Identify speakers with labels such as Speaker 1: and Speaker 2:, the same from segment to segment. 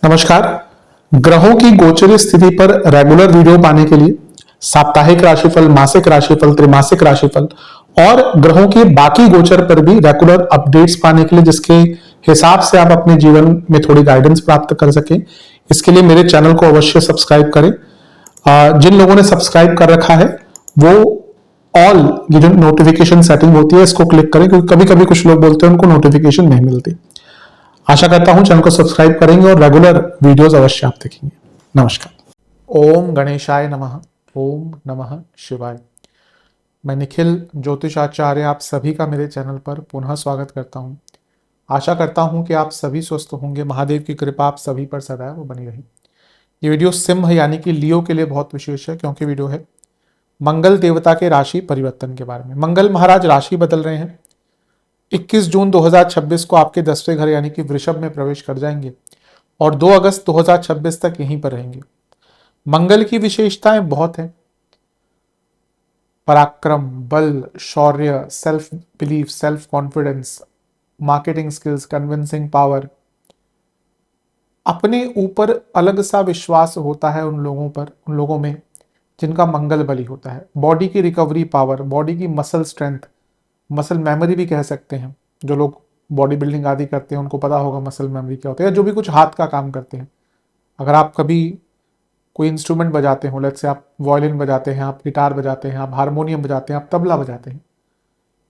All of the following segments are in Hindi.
Speaker 1: नमस्कार। ग्रहों की गोचर स्थिति पर रेगुलर वीडियो पाने के लिए साप्ताहिक राशिफल, मासिक राशिफल, त्रैमासिक राशिफल और ग्रहों के बाकी गोचर पर भी रेगुलर अपडेट्स पाने के लिए, जिसके हिसाब से आप अपने जीवन में थोड़ी गाइडेंस प्राप्त कर सके, इसके लिए मेरे चैनल को अवश्य सब्सक्राइब करें। जिन लोगों ने सब्सक्राइब कर रखा है वो ऑल ये जो नोटिफिकेशन सेटिंग होती है इसको क्लिक करें, क्योंकि कभी कभी कुछ लोग बोलते हैं उनको नोटिफिकेशन नहीं मिलती। आशा करता हूं चैनल को सब्सक्राइब करेंगे और रेगुलर वीडियोस अवश्य आप देखेंगे। नमस्कार। ओम गणेशाय नमः। ओम नमः शिवाय। मैं निखिल ज्योतिष आचार्य आप सभी का मेरे चैनल पर पुनः स्वागत करता हूं। आशा करता हूं कि आप सभी स्वस्थ होंगे। महादेव की कृपा आप सभी पर सदैव बनी रही। ये वीडियो सिंह यानी कि लियो के लिए बहुत विशेष है, क्योंकि वीडियो है मंगल देवता के राशि परिवर्तन के बारे में। मंगल महाराज राशि बदल रहे हैं। 21 जून 2026 को आपके 10वें घर यानी कि वृषभ में प्रवेश कर जाएंगे और 2 अगस्त 2026 तक यहीं पर रहेंगे। मंगल की विशेषताएं बहुत हैं। पराक्रम, बल, शौर्य, self belief, self confidence, marketing skills, convincing power, अपने ऊपर अलग सा विश्वास होता है उन लोगों में जिनका मंगल बली होता है। बॉडी की रिकवरी पावर, बॉडी की मसल स्ट्रेंथ, मसल मेमोरी भी कह सकते हैं। जो लोग बॉडी बिल्डिंग आदि करते हैं उनको पता होगा मसल मेमोरी क्या होता है, या जो भी कुछ हाथ का काम करते हैं। अगर आप कभी कोई इंस्ट्रूमेंट बजाते हो, लेट्स से आप वायलिन बजाते हैं, आप गिटार बजाते हैं, आप हारमोनियम बजाते हैं, आप तबला बजाते हैं,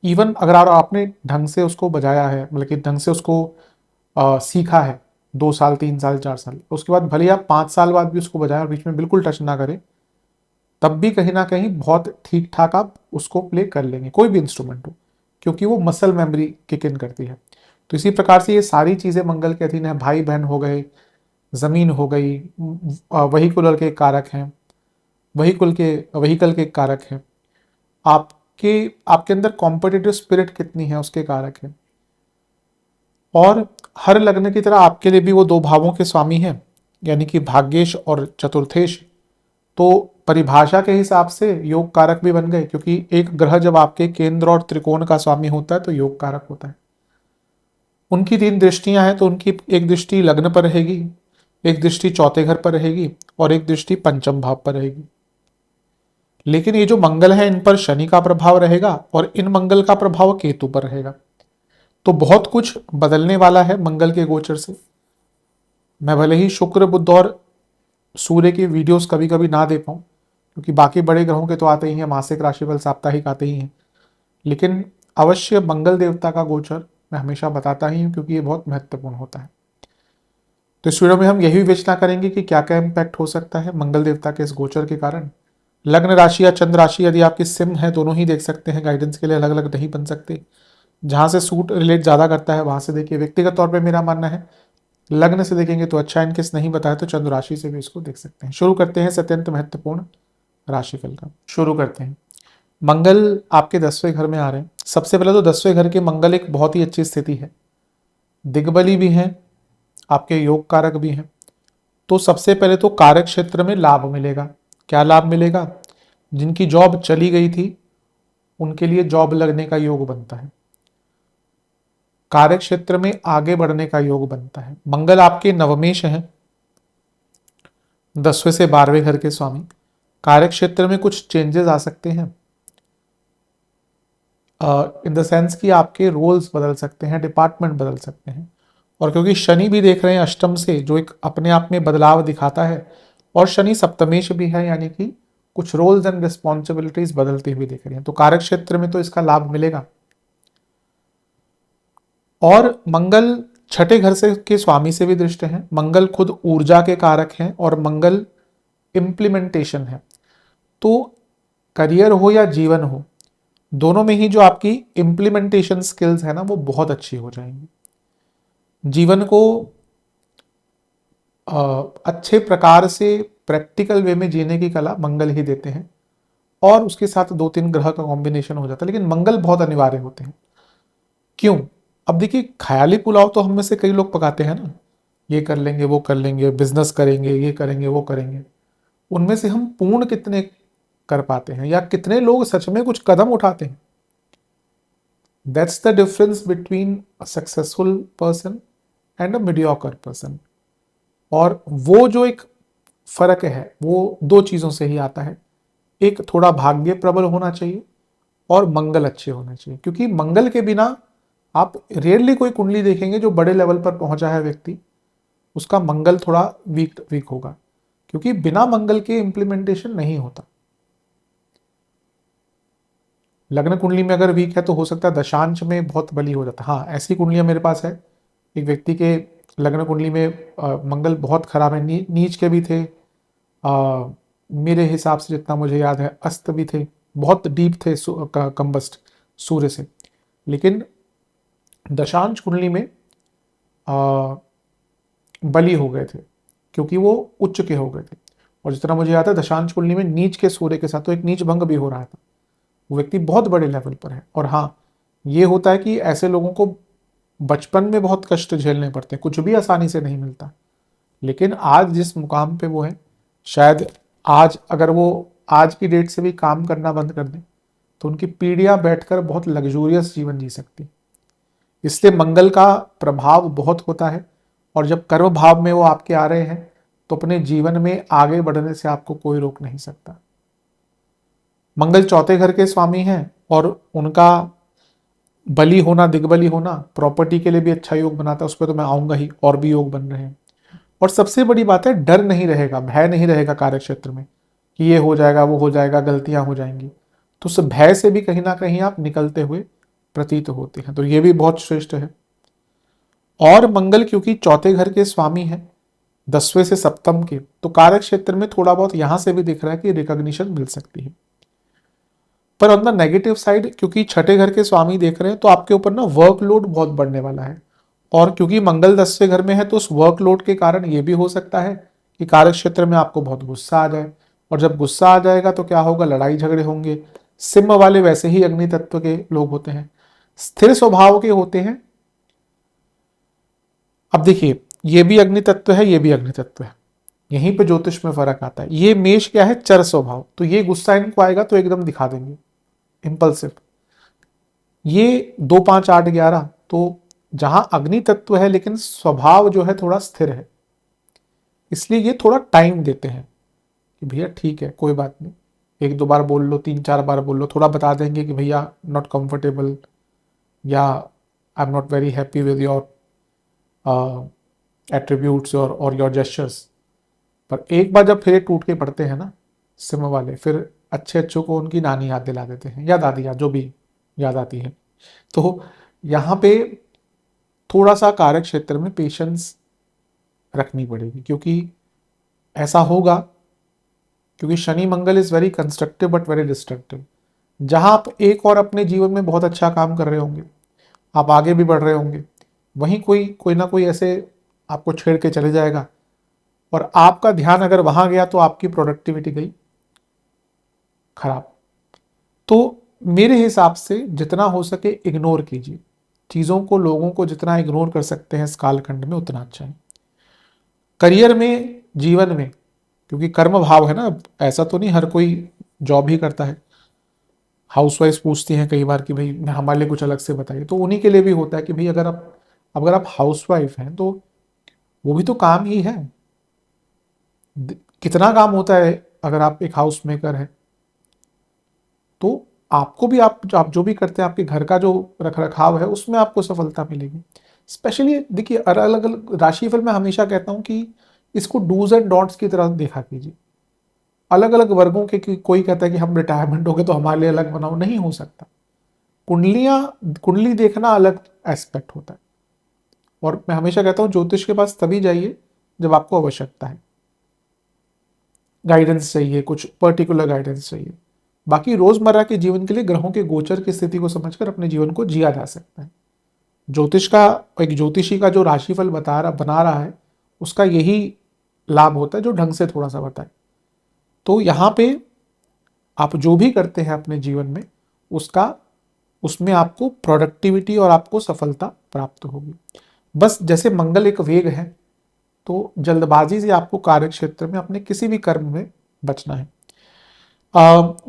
Speaker 1: इवन अगर आपने ढंग से उसको बजाया है, मतलब कि ढंग से उसको सीखा है 2 साल, 3 साल, 4 साल, उसके बाद भले आप 5 साल बाद भी उसको बजाएं और बीच में बिल्कुल टच ना करें, तब भी कहीं ना कहीं बहुत ठीक ठाक आप उसको प्ले कर लेंगे, कोई भी इंस्ट्रूमेंट हो, क्योंकि वो मसल मेमोरी किक इन करती है। तो इसी प्रकार से ये सारी चीज़ें मंगल के अधीन है। भाई बहन हो गए, ज़मीन हो गई, वहीकुलर के कारक हैं, वहीकल के कारक हैं, आपके आपके अंदर कॉम्पिटिटिव स्पिरिट कितनी है उसके कारक है। और हर लग्न की तरह आपके लिए भी वो 2 भावों के स्वामी हैं, यानी कि भाग्येश और चतुर्थेश। तो परिभाषा के हिसाब से योग कारक भी बन गए, क्योंकि एक ग्रह जब आपके केंद्र और त्रिकोण का स्वामी होता है तो योग कारक होता है। उनकी 3 दृष्टियां हैं, तो उनकी एक दृष्टि लग्न पर रहेगी, एक दृष्टि चौथे घर पर रहेगी और एक दृष्टि पंचम भाव पर रहेगी। लेकिन ये जो मंगल है इन पर शनि का प्रभाव रहेगा और इन मंगल का प्रभाव केतु पर रहेगा। तो बहुत कुछ बदलने वाला है मंगल के गोचर से। मैं भले ही शुक्र, बुध और सूर्य की वीडियोस कभी कभी ना दे पाऊँ, क्योंकि बाकी बड़े ग्रहों के तो आते ही हैं, मासिक राशिफल, साप्ताहिक आते ही हैं, लेकिन अवश्य मंगल देवता का गोचर मैं हमेशा बताता ही हूँ, क्योंकि ये बहुत महत्वपूर्ण होता है। तो इस वीडियो में हम यही विवेचना करेंगे कि क्या क्या इम्पैक्ट हो सकता है मंगल देवता के इस गोचर के कारण। लग्न राशि या चंद्र राशि यदि आपकी सिम है, दोनों ही देख सकते हैं, गाइडेंस के लिए अलग अलग नहीं बन सकते। जहाँ से सूट रिलेट ज़्यादा करता है वहाँ से देखिए। व्यक्तिगत तौर पर मेरा मानना है लग्न से देखेंगे तो अच्छा, इनकेस नहीं बताया तो चंद्र राशि से भी इसको देख सकते हैं। शुरू करते हैं अत्यंत महत्वपूर्ण राशिफल का। शुरू करते हैं। मंगल आपके 10वें घर में आ रहे हैं। सबसे पहले तो 10वें घर के मंगल एक बहुत ही अच्छी स्थिति है, दिग्बली भी हैं, आपके योग कारक भी हैं। तो सबसे पहले तो कार्य क्षेत्र में लाभ मिलेगा। क्या लाभ मिलेगा? जिनकी जॉब चली गई थी उनके लिए जॉब लगने का योग बनता है, कार्य क्षेत्र में आगे बढ़ने का योग बनता है। मंगल आपके नवमेश हैं, 10वें से 12वें घर के स्वामी। कार्य क्षेत्र में कुछ चेंजेस आ सकते हैं, इन द सेंस कि आपके रोल्स बदल सकते हैं, डिपार्टमेंट बदल सकते हैं। और क्योंकि शनि भी देख रहे हैं अष्टम से, जो एक अपने आप में बदलाव दिखाता है, और शनि सप्तमेश भी है, यानी कि कुछ रोल्स एंड रिस्पॉन्सिबिलिटीज बदलती हुई दिख रही हैं। तो कार्य क्षेत्र में तो इसका लाभ मिलेगा। और मंगल छठे घर से के स्वामी से भी दृष्ट हैं। मंगल खुद ऊर्जा के कारक हैं और मंगल इम्प्लीमेंटेशन है। तो करियर हो या जीवन हो, दोनों में ही जो आपकी इम्प्लीमेंटेशन स्किल्स है ना, वो बहुत अच्छी हो जाएंगी। जीवन को अच्छे प्रकार से प्रैक्टिकल वे में जीने की कला मंगल ही देते हैं, और उसके साथ 2-3 ग्रह का कॉम्बिनेशन हो जाता है। लेकिन मंगल बहुत अनिवार्य होते हैं। क्यों? अब देखिए, ख्याली पुलाव तो हम में से कई लोग पकाते हैं ना, ये कर लेंगे, वो कर लेंगे, बिजनेस करेंगे, ये करेंगे, वो करेंगे। उनमें से हम पूर्ण कितने कर पाते हैं, या कितने लोग सच में कुछ कदम उठाते हैं? That's the difference between a successful person and a mediocre person. और वो जो एक फर्क है वो दो चीजों से ही आता है। एक थोड़ा भाग्य प्रबल होना चाहिए और मंगल अच्छे होने चाहिए, क्योंकि मंगल के बिना आप रेयरली कोई कुंडली देखेंगे जो बड़े लेवल पर पहुंचा है व्यक्ति, उसका मंगल थोड़ा वीक वीक होगा, क्योंकि बिना मंगल के इंप्लीमेंटेशन नहीं होता। लग्न कुंडली में अगर वीक है तो हो सकता है दशांश में बहुत बली हो जाता है। हाँ, ऐसी कुंडलियां मेरे पास है। एक व्यक्ति के लग्न कुंडली में मंगल बहुत खराब है, नीच के भी थे, मेरे हिसाब से जितना मुझे याद है अस्त भी थे, बहुत डीप थे कंबस्ट सूर्य से। लेकिन दशांश कुंडली में आ, बली हो गए थे, क्योंकि वो उच्च के हो गए थे। और जितना मुझे याद है दशांश कुंडली में नीच के सूर्य के साथ तो एक नीच भंग भी हो रहा था। वो व्यक्ति बहुत बड़े लेवल पर है। और हाँ, ये होता है कि ऐसे लोगों को बचपन में बहुत कष्ट झेलने पड़ते हैं, कुछ भी आसानी से नहीं मिलता। लेकिन आज जिस मुकाम पे वो है, शायद आज अगर वो आज की डेट से भी काम करना बंद कर दें तो उनकी पीढ़ियां बैठकर बहुत लग्जूरियस जीवन जी सकती। इसलिए मंगल का प्रभाव बहुत होता है, और जब कर्म भाव में वो आपके आ रहे हैं तो अपने जीवन में आगे बढ़ने से आपको कोई रोक नहीं सकता। मंगल चौथे घर के स्वामी हैं और उनका बली होना, दिग्बली होना प्रॉपर्टी के लिए भी अच्छा योग बनाता है। उस पर तो मैं आऊंगा ही, और भी योग बन रहे हैं। और सबसे बड़ी बात है, डर नहीं रहेगा, भय नहीं रहेगा कार्य क्षेत्र में कि ये हो जाएगा वो हो जाएगा, गलतियां हो जाएंगी। तो उस भय से भी कहीं ना कहीं आप निकलते हुए प्रतीत होते हैं, तो ये भी बहुत श्रेष्ठ है। और मंगल क्योंकि चौथे घर के स्वामी हैं, 10वें से सप्तम के, तो कार्य क्षेत्र में थोड़ा बहुत यहां से भी दिख रहा है कि रिकॉग्निशन मिल सकती है। पर ऑन द नेगेटिव साइड, क्योंकि छठे घर के स्वामी देख रहे हैं तो आपके ऊपर ना वर्कलोड बहुत बढ़ने वाला है। और क्योंकि मंगल 10वें घर में है तो उस वर्कलोड के कारण ये भी हो सकता है कि कार्य क्षेत्र में आपको बहुत गुस्सा आ जाए। और जब गुस्सा आ जाएगा तो क्या होगा, लड़ाई झगड़े होंगे। सिंह वाले वैसे ही अग्नि तत्व के लोग होते हैं, स्थिर स्वभाव के होते हैं। अब देखिए, ये भी अग्नि तत्व है, ये भी अग्नि तत्व है, यहीं पे ज्योतिष में फर्क आता है। ये मेष क्या है, चर स्वभाव, तो ये गुस्सा इनको आएगा तो एकदम दिखा देंगे, इंपल्सिव। ये 2 5 8 11, तो जहां अग्नि तत्व है लेकिन स्वभाव जो है थोड़ा स्थिर है, इसलिए ये थोड़ा टाइम देते हैं कि भैया ठीक है कोई बात नहीं, 1 2 बार बोल लो, 3 4 बार बोल लो, थोड़ा बता देंगे कि भैया नॉट कंफर्टेबल, या I am not very happy with your attributes और योर जेस्चर्स। पर एक बार जब फिर टूट के पड़ते हैं ना सिम वाले, फिर अच्छे अच्छों को उनकी नानी याद दिला देते हैं, या दादी याद, जो भी याद आती है। तो यहाँ पे थोड़ा सा कार्य क्षेत्र में पेशेंस रखनी पड़ेगी, क्योंकि ऐसा होगा, क्योंकि Shani Mangal is very constructive but very destructive. जहां आप एक और अपने जीवन में बहुत अच्छा काम कर रहे होंगे, आप आगे भी बढ़ रहे होंगे, वहीं कोई ना कोई ऐसे आपको छेड़ के चले जाएगा, और आपका ध्यान अगर वहां गया तो आपकी प्रोडक्टिविटी गई खराब। तो मेरे हिसाब से जितना हो सके इग्नोर कीजिए चीज़ों को, लोगों को जितना इग्नोर कर सकते हैं इस कालखंड में उतना अच्छा है। करियर में, जीवन में, क्योंकि कर्म भाव है ना, ऐसा तो नहीं हर कोई जॉब ही करता है। हाउसवाइफ पूछती हैं कई बार कि भाई हमारे लिए कुछ अलग से बताइए, तो उन्हीं के लिए भी होता है कि भाई अगर आप हाउसवाइफ हैं तो वो भी तो काम ही है। कितना काम होता है अगर आप एक हाउस मेकर है तो आपको भी, आप जो भी करते हैं आपके घर का जो रख रखाव है उसमें आपको सफलता मिलेगी। स्पेशली देखिए, अलग अलग राशिफल में हमेशा कहता हूं कि इसको डूज एंड डॉट्स की तरह देखा कीजिए। अलग अलग वर्गों के, कोई कहता है कि हम रिटायरमेंट हो गए तो हमारे लिए अलग बनाओ, नहीं हो सकता। कुंडली देखना अलग एस्पेक्ट होता है। और मैं हमेशा कहता हूं ज्योतिष के पास तभी जाइए जब आपको आवश्यकता है, गाइडेंस चाहिए, कुछ पर्टिकुलर गाइडेंस चाहिए। बाकी रोजमर्रा के जीवन के लिए ग्रहों के गोचर की स्थिति को समझकर अपने जीवन को जिया जा सकता है। ज्योतिष का, एक ज्योतिषी का जो राशिफल बना रहा है उसका यही लाभ होता है, जो ढंग से थोड़ा सा बताए। तो यहाँ पे आप जो भी करते हैं अपने जीवन में उसमें आपको प्रोडक्टिविटी और आपको सफलता प्राप्त होगी। बस जैसे मंगल एक वेग है, तो जल्दबाजी से आपको कार्य क्षेत्र में अपने किसी भी कर्म में बचना है।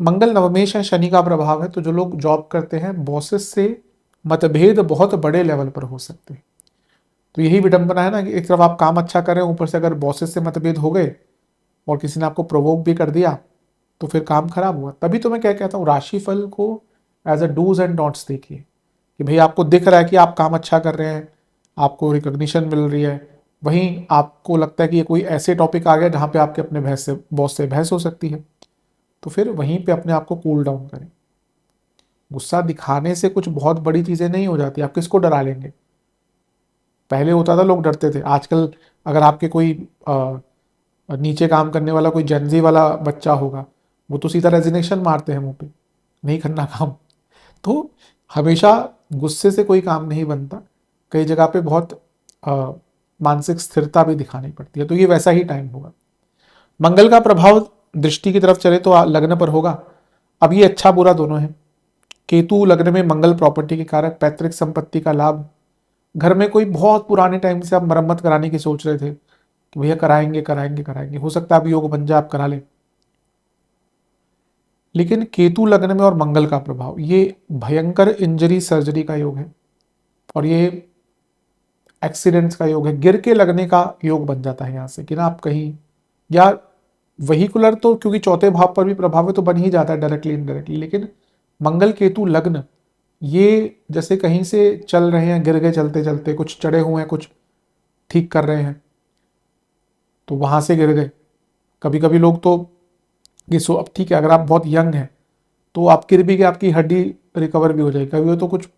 Speaker 1: मंगल नवमेश है, शनि का प्रभाव है, तो जो लोग जॉब करते हैं बॉसेस से मतभेद बहुत बड़े लेवल पर हो सकते हैं। तो यही विडंबना है ना कि एक तरफ आप काम अच्छा कर रहे हैं, ऊपर से अगर बॉसेस से मतभेद हो गए और किसी ने आपको प्रोवोक भी कर दिया तो फिर काम खराब हुआ। तभी तो मैं क्या कहता हूँ, राशिफल को as a do's and don'ts देखिए कि भाई आपको दिख रहा है कि आप काम अच्छा कर रहे हैं, आपको रिकॉग्निशन मिल रही है, वहीं आपको लगता है कि ये कोई ऐसे टॉपिक आ गया जहाँ पे आपके अपने बॉस से बहस हो सकती है, तो फिर वहीं पे अपने आप को कूल डाउन करें। गुस्सा दिखाने से कुछ बहुत बड़ी चीज़ें नहीं हो जाती, आप किसको डरा लेंगे। पहले होता था लोग डरते थे, आजकल अगर आपके कोई नीचे काम करने वाला कोई जनजी वाला बच्चा होगा, वो तो सीधा रेजिग्नेशन मारते हैं मुंह पे, नहीं करना काम। तो हमेशा गुस्से से कोई काम नहीं बनता, कई जगह पे बहुत मानसिक स्थिरता भी दिखानी पड़ती है, तो ये वैसा ही टाइम होगा। मंगल का प्रभाव दृष्टि की तरफ चले तो लग्न पर होगा। अब ये अच्छा बुरा दोनों है। केतु लग्न में मंगल प्रॉपर्टी के कारक, पैतृक संपत्ति का लाभ, घर में कोई बहुत पुराने टाइम से आप मरम्मत कराने की सोच रहे थे कि भैया कराएंगे कराएंगे कराएंगे, हो सकता है अब योग बन जाए, आप करा लें। लेकिन केतु लग्न में और मंगल का प्रभाव, ये भयंकर इंजरी सर्जरी का योग है और ये एक्सीडेंट्स का योग है, गिर के लगने का योग बन जाता है यहाँ से कि ना आप कहीं, या वहीकुलर तो क्योंकि चौथे भाव पर भी प्रभाव है तो बन ही जाता है डायरेक्टली इनडायरेक्टली, लेकिन मंगल केतु लग्न ये जैसे कहीं से चल रहे हैं, गिर गए चलते चलते, कुछ चढ़े हुए हैं, कुछ ठीक कर रहे हैं तो वहां से गिर गए। कभी कभी लोग तो ये सो, अब ठीक है अगर आप बहुत यंग हैं तो आप गिर भी के आपकी हड्डी रिकवर भी हो जाएगी। कभी तो कुछ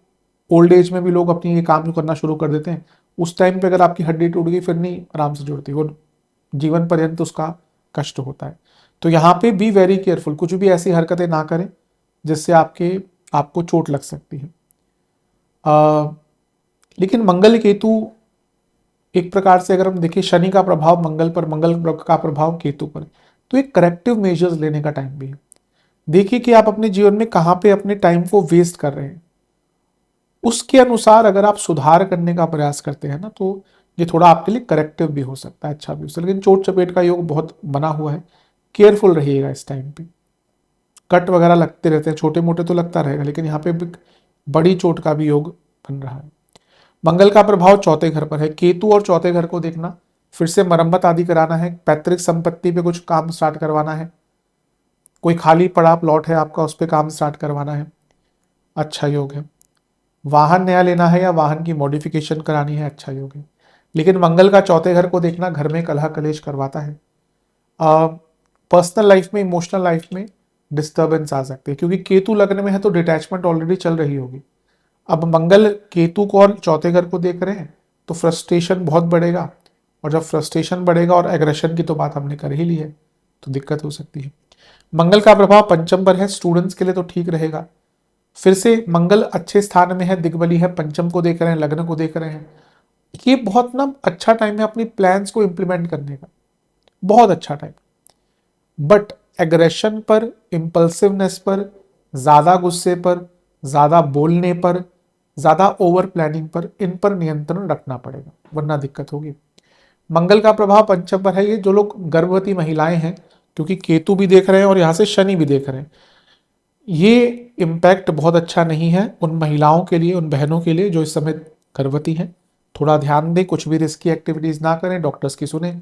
Speaker 1: ओल्ड एज में भी लोग अपनी ये काम जो करना शुरू कर देते हैं, उस टाइम पे अगर आपकी हड्डी टूट गई फिर नहीं आराम से जुड़ती, वो जीवन पर्यंत उसका कष्ट होता है। तो यहाँ पे बी वेरी केयरफुल, कुछ भी ऐसी हरकतें ना करें जिससे आपको चोट लग सकती है। लेकिन मंगल केतु एक प्रकार से अगर हम देखें, शनि का प्रभाव मंगल पर, मंगल का प्रभाव केतु पर, तो एक करेक्टिव मेजर्स लेने का टाइम भी है। देखिए कि आप अपने जीवन में कहाँ पे अपने टाइम को वेस्ट कर रहे हैं, उसके अनुसार अगर आप सुधार करने का प्रयास करते हैं ना तो ये थोड़ा आपके लिए करेक्टिव भी हो सकता है, अच्छा भी हो सकता है। लेकिन चोट चपेट का योग बहुत बना हुआ है, केयरफुल रहिएगा इस टाइम पे। कट वगैरह लगते रहते हैं, छोटे मोटे तो लगता रहेगा, लेकिन यहाँ पे बड़ी चोट का भी योग बन रहा है। मंगल का प्रभाव चौथे घर पर है, केतु और चौथे घर को देखना, फिर से मरम्मत आदि कराना है, पैतृक संपत्ति पे कुछ काम स्टार्ट करवाना है, कोई खाली पड़ा प्लॉट है आपका उस पर काम स्टार्ट करवाना है, अच्छा योग है। वाहन नया लेना है या वाहन की मॉडिफिकेशन करानी है, अच्छा योग है। लेकिन मंगल का चौथे घर को देखना घर में कलह कलेश करवाता है। पर्सनल लाइफ में, इमोशनल लाइफ में डिस्टर्बेंस आ सकते हैं, क्योंकि केतु लग्न में है तो डिटैचमेंट ऑलरेडी चल रही होगी। अब मंगल केतु को और चौथे घर को देख रहे हैं तो फ्रस्ट्रेशन बहुत बढ़ेगा, और जब फ्रस्ट्रेशन बढ़ेगा, और एग्रेशन की तो बात हमने कर ही ली है, तो दिक्कत हो सकती है। मंगल का प्रभाव पंचम पर है, स्टूडेंट्स के लिए तो ठीक रहेगा। फिर से मंगल अच्छे स्थान में है, दिग्बली है, पंचम को देख रहे हैं, लग्न को देख रहे हैं। ये बहुत ना अच्छा टाइम है अपनी प्लान्स को इंप्लीमेंट करने का, बहुत अच्छा टाइम। बट एग्रेशन पर, इम्पल्सिवनेस पर, ज्यादा गुस्से पर, ज्यादा बोलने पर, ज्यादा ओवर प्लानिंग पर, इन पर नियंत्रण रखना पड़ेगा, वरना दिक्कत होगी। मंगल का प्रभाव पंचम पर है, ये जो लोग गर्भवती महिलाएं हैं, क्योंकि केतु भी देख रहे हैं और यहां से शनि भी देख रहे हैं, ये इम्पैक्ट बहुत अच्छा नहीं है उन महिलाओं के लिए, उन बहनों के लिए जो इस समय गर्भवती हैं। थोड़ा ध्यान दें, कुछ भी रिस्की एक्टिविटीज ना करें, डॉक्टर्स की सुने।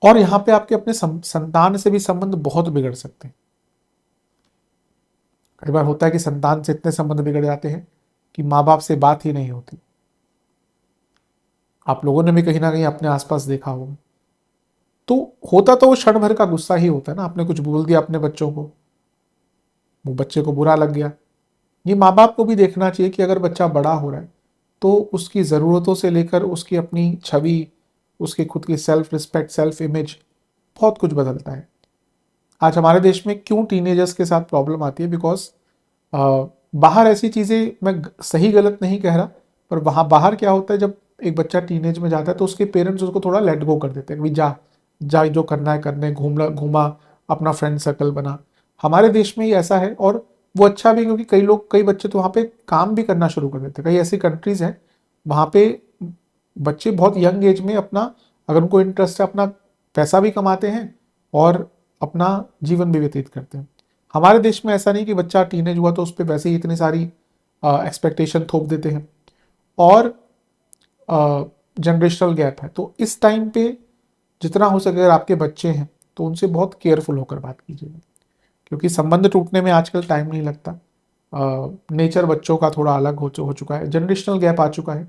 Speaker 1: और यहाँ पे आपके अपने संतान से भी संबंध बहुत बिगड़ सकते हैं। कई बार होता है कि संतान से इतने संबंध बिगड़ जाते हैं कि माँ बाप से बात ही नहीं होती। आप लोगों ने भी कहीं ना कहीं अपने आसपास देखा होगा। तो होता तो वो क्षण भर का गुस्सा ही होता है ना, आपने कुछ बोल दिया अपने बच्चों को, वो बच्चे को बुरा लग गया। ये माँ बाप को भी देखना चाहिए कि अगर बच्चा बड़ा हो रहा है तो उसकी ज़रूरतों से लेकर उसकी अपनी छवि, उसकी खुद की सेल्फ रिस्पेक्ट, सेल्फ इमेज, बहुत कुछ बदलता है। आज हमारे देश में क्यों टीनेजर्स के साथ प्रॉब्लम आती है, बिकॉज बाहर ऐसी चीज़ें, मैं सही गलत नहीं कह रहा, पर वहाँ बाहर क्या होता है, जब एक बच्चा टीनेज में जाता है तो उसके पेरेंट्स उसको थोड़ा लेट गो कर देते हैं, जा जा जो करना है करने, घूमा, अपना फ्रेंड सर्कल बना। हमारे देश में ही ऐसा है, और वो अच्छा भी, क्योंकि कई बच्चे तो वहाँ पे काम भी करना शुरू कर देते हैं। कई ऐसी कंट्रीज हैं वहाँ पे बच्चे बहुत यंग एज में अपना, अगर उनको इंटरेस्ट है, अपना पैसा भी कमाते हैं और अपना जीवन भी व्यतीत करते हैं। हमारे देश में ऐसा नहीं कि बच्चा टीनेज हुआ तो उस पर वैसे ही इतनी सारी एक्सपेक्टेशन थोप देते हैं। और जनरेशनल गैप है, तो इस टाइम पे जितना हो सके अगर आपके बच्चे हैं तो उनसे बहुत केयरफुल होकर बात कीजिएगा, क्योंकि संबंध टूटने में आजकल टाइम नहीं लगता। नेचर बच्चों का थोड़ा अलग हो चुका है, जनरेशनल गैप आ चुका है,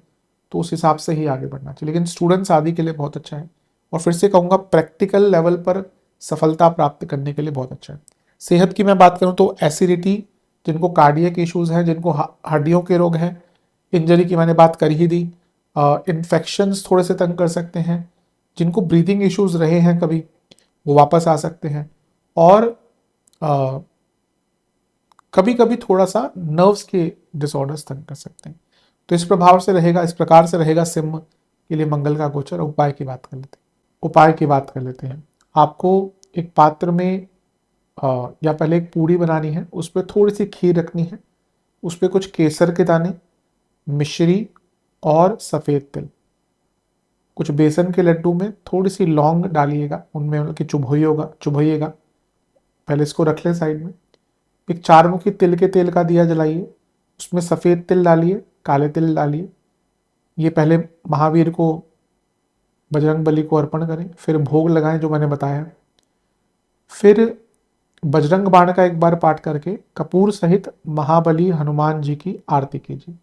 Speaker 1: तो उस हिसाब से ही आगे बढ़ना चाहिए। लेकिन स्टूडेंट्स आदि के लिए बहुत अच्छा है, और फिर से कहूँगा प्रैक्टिकल लेवल पर सफलता प्राप्त करने के लिए बहुत अच्छा है। सेहत की मैं बात करूँ तो एसिडिटी, जिनको कार्डियक इश्यूज हैं, जिनको हड्डियों के रोग हैं, इंजरी की मैंने बात कर ही दी, इन्फेक्शंस थोड़े से तंग कर सकते हैं, जिनको ब्रीदिंग इश्यूज रहे हैं कभी वो वापस आ सकते हैं, और कभी कभी थोड़ा सा नर्व्स के डिसऑर्डर्स तंग कर सकते हैं। तो इस प्रभाव से रहेगा, इस प्रकार से रहेगा सिंह के लिए मंगल का गोचर। उपाय की बात कर लेते हैं। उपाय की बात कर लेते हैं। आपको एक पात्र में या पहले एक पूड़ी बनानी है, उस पर थोड़ी सी खीर रखनी है, उस पर कुछ केसर के दाने, मिश्री और सफ़ेद तिल, कुछ बेसन के लड्डू में थोड़ी सी लौंग डालिएगा, उनमें मतलब कि चुभइएगा। पहले इसको रख लें साइड में। एक 4 मुखी तिल के तेल का दिया जलाइए, उसमें सफ़ेद तिल डालिए, काले तिल डालिए। ये पहले महावीर को, बजरंग बली को अर्पण करें, फिर भोग लगाएं जो मैंने बताया। फिर बजरंग बाण का एक बार पाठ करके कपूर सहित महाबली हनुमान जी की आरती कीजिए।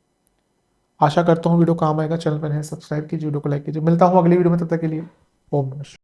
Speaker 1: आशा करता हूँ वीडियो काम आएगा। चैनल पर है सब्सक्राइब कीजिए, वीडियो को लाइक कीजिए। मिलता हूँ अगली वीडियो में, तब तक के लिए ओम नमः शिवाय।